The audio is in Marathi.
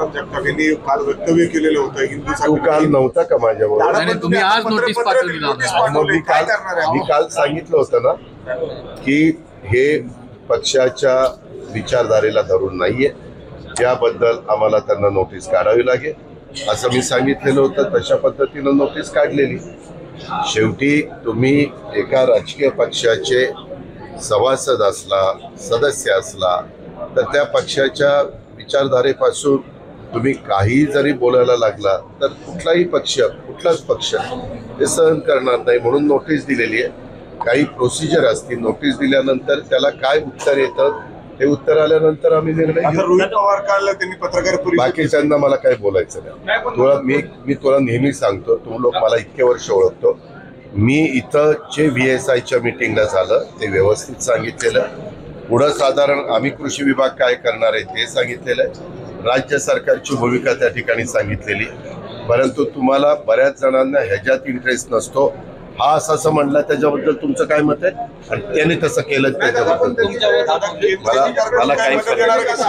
राव जगताप यांनी काल वक्तव्य केलेलं होतं हिंदू तू काल नव्हता का माझ्यावर? नाही, तुम्ही आज नोटीस पाठवली ना. मी काल सांगितलं होतं ना की हे पक्षाच्या विचारधारेला धरून नाहीये, त्याबद्दल आम्हाला त्यांना नोटीस काढावी लागेल असं मी सांगितलेलं होतं. तशा पद्धतीनं नोटीस काढलेली. शेवटी तुम्ही एका राजकीय पक्षाचे सभासद असला, सदस्य असला, तर त्या पक्षाच्या विचारधारेपासून तुम्ही काही जरी बोलायला लागला तर कुठलाच पक्ष हे सहन करणार नाही. म्हणून नोटीस दिलेली आहे. काही प्रोसिजर असतील. नोटीस दिल्यानंतर त्याला काय उत्तर येतं ते उत्तर आल्यानंतर आम्ही निर्णय घेऊ. रोहित पवार काल त्यांनी पत्रकार परिषद बाकीच्यांना मला काही बोलायचं नाही. मी तुला नेहमी सांगतो, तू लोक मला इतके वर्ष ओळखतो, मी इथं जे VSIच्या मीटिंगला झालं ते व्यवस्थित सांगितलेलं. पुढं साधारण आम्ही कृषी विभाग काय करणार आहे ते सांगितलेलं आहे. राज्य सरकारची भूमिका त्या ठिकाणी सांगितलेली. परंतु तुम्हाला बऱ्याच जणांना ह्याच्यात इंटरेस्ट नसतो. हा असं म्हणला त्याच्याबद्दल तुमचं काय मत आहे? आणि त्याने तसं केलं त्याच्याबद्दल मला काही